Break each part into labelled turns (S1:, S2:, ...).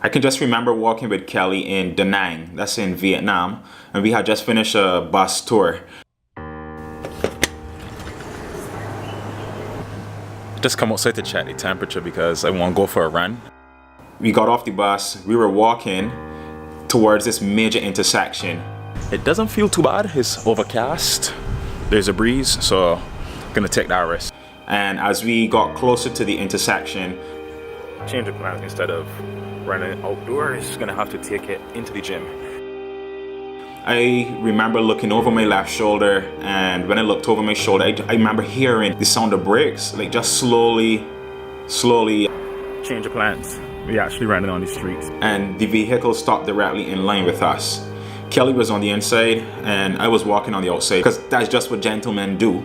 S1: I can just remember walking with Kelly in Da Nang, that's in Vietnam, and we had just finished a bus tour. Just come outside to check the temperature because I want to go for a run. We got off the bus, we were walking towards this major intersection. It doesn't feel too bad, it's overcast. There's a breeze, so I'm gonna take that risk. And as we got closer to the intersection, change of plans. Instead of running outdoors, gonna have to take it into the gym. I remember looking over my left shoulder, and when I looked over my shoulder, I remember hearing the sound of brakes, like just slowly. Change of plans. We actually running on the streets. And the vehicle stopped directly in line with us. Kelly was on the inside, and I was walking on the outside, because that's just what gentlemen do.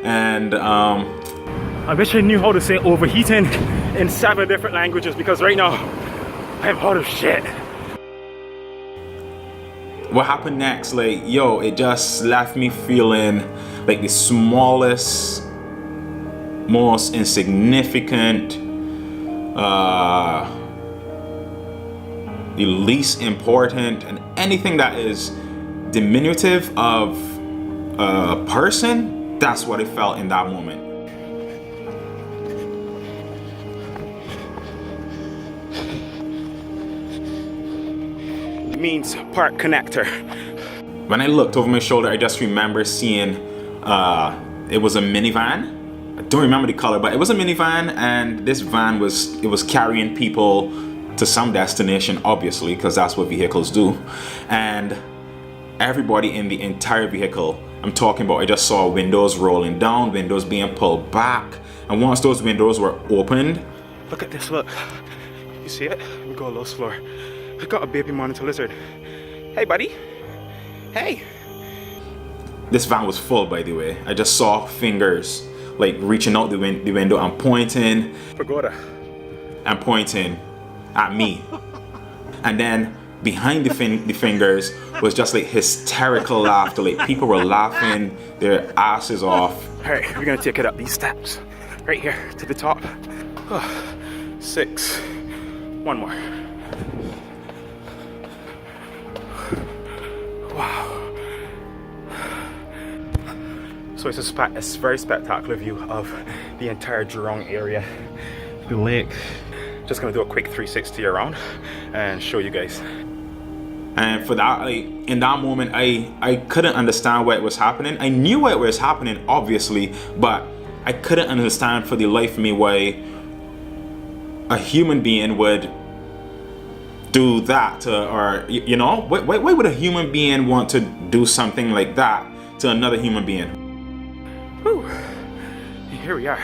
S1: And
S2: I wish I knew how to say overheating in 7 different languages, because right now I'm hot as shit.
S1: What happened next, like, yo, it just left me feeling like the smallest, most insignificant, the least important, and anything that is diminutive of a person, that's what it felt in that moment.
S2: Means park connector.
S1: When I looked over my shoulder, I just remember seeing it was a minivan. I don't remember the color, but it was a minivan, and this van was carrying people to some destination, obviously, because that's what vehicles do. And everybody in the entire vehicle, I'm talking about, I just saw windows rolling down, windows being pulled back, and once those windows were opened,
S2: look at this, look. You see it? We go a little slower. We got a baby monitor lizard. Hey, buddy. Hey.
S1: This van was full, by the way. I just saw fingers like reaching out the window and pointing.
S2: Pagoda.
S1: And pointing at me. And then behind the fingers was just like hysterical laughter. Like people were laughing their asses off.
S2: All right, we're gonna take it up these steps. Right here to the top. 6. One more. Wow. So it's a very spectacular view of the entire Jurong area, the lake. Just gonna do a quick 360 around and show you guys.
S1: And for that, like, in that moment, I couldn't understand why it was happening. I knew why it was happening, obviously, but I couldn't understand for the life of me why a human being would do that to, or you know, why would a human being want to do something like that to another human being?
S2: Whew. Here we are.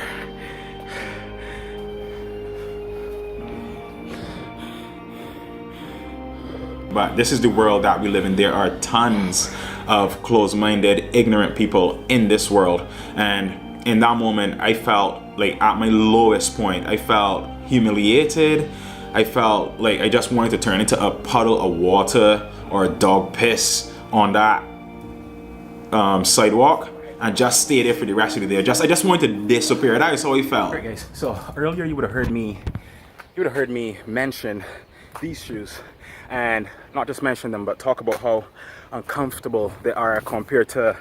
S1: But this is the world that we live in. There are tons of closed-minded, ignorant people in this world, and in that moment I felt like at my lowest point. I felt humiliated. I felt like I just wanted to turn into a puddle of water or a dog piss on that sidewalk and just stay there for the rest of the day. I just wanted to disappear. That is how I felt.
S2: Alright guys, so earlier you would have heard me mention these shoes, and not just mention them, but talk about how uncomfortable they are compared to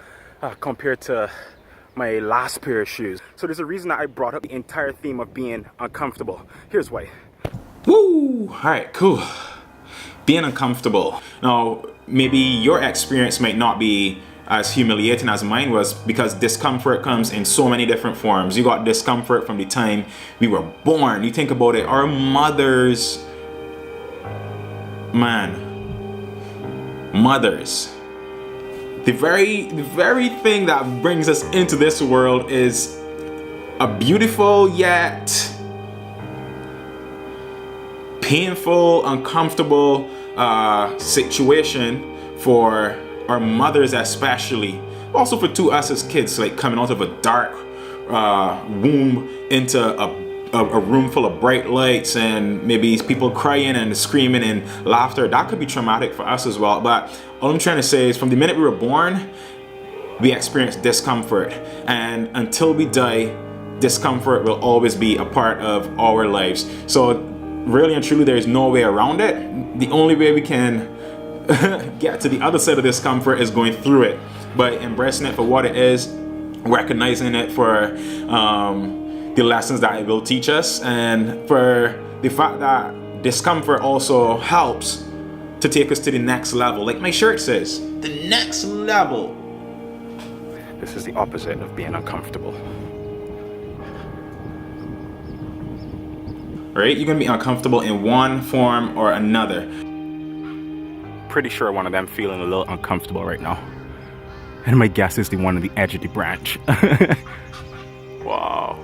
S2: my last pair of shoes. So there's a reason that I brought up the entire theme of being uncomfortable. Here's why.
S1: Woo! Alright, cool. Being uncomfortable. Now, maybe your experience might not be as humiliating as mine was, because discomfort comes in so many different forms. You got discomfort from the time we were born. You think about it, our mothers, mothers. The very thing that brings us into this world is a beautiful yet painful, uncomfortable situation for our mothers, especially. Also to us as kids, like coming out of a dark womb into a room full of bright lights and maybe people crying and screaming and laughter. That could be traumatic for us as well. But all I'm trying to say is, from the minute we were born, we experience discomfort, and until we die, discomfort will always be a part of our lives. So really and truly, there is no way around it. The only way we can get to the other side of discomfort is going through it, by embracing it for what it is, recognizing it for the lessons that it will teach us, and for the fact that discomfort also helps to take us to the next level. Like my shirt says, the next level.
S2: This is the opposite of being uncomfortable.
S1: Right? You're gonna be uncomfortable in one form or another.
S2: Pretty sure one of them feeling a little uncomfortable right now. And my guess is the one on the edge of the branch. Wow.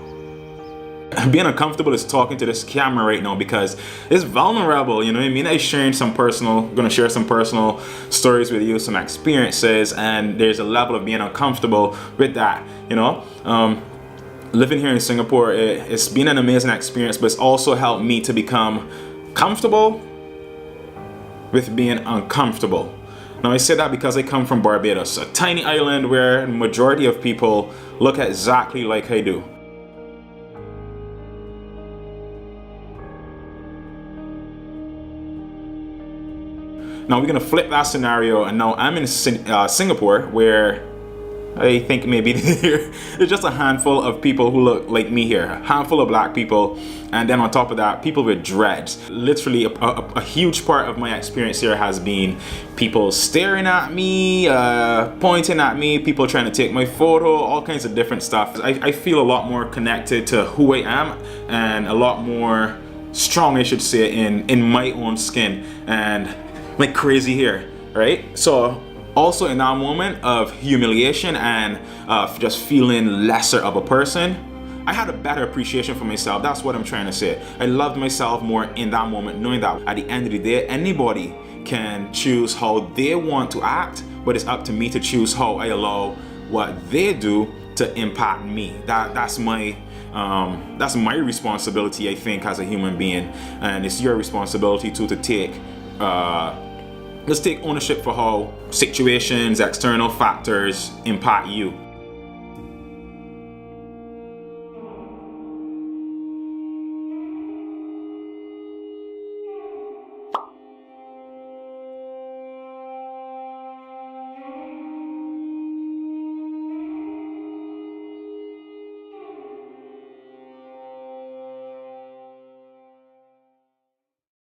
S1: Being uncomfortable is talking to this camera right now because it's vulnerable, you know what I mean? I'm gonna share some personal stories with you, some experiences, and there's a level of being uncomfortable with that, you know? Living here in Singapore, it's been an amazing experience, but it's also helped me to become comfortable with being uncomfortable. Now I say that because I come from Barbados, a tiny island where the majority of people look exactly like I do. Now we're gonna flip that scenario, and now I'm in Singapore, where I think maybe there's just a handful of people who look like me here, a handful of black people, and then on top of that, people with dreads. Literally, a huge part of my experience here has been people staring at me, pointing at me, people trying to take my photo, all kinds of different stuff. I feel a lot more connected to who I am, and a lot more strong, I should say, in my own skin, and like crazy here, right? So also in that moment of humiliation and just feeling lesser of a person, I had a better appreciation for myself. That's what I'm trying to say. I loved myself more in that moment, knowing that at the end of the day, anybody can choose how they want to act, but it's up to me to choose how I allow what they do to impact me. That's my responsibility, I think, as a human being, and it's your responsibility too, to take let's take ownership for how situations, external factors impact you.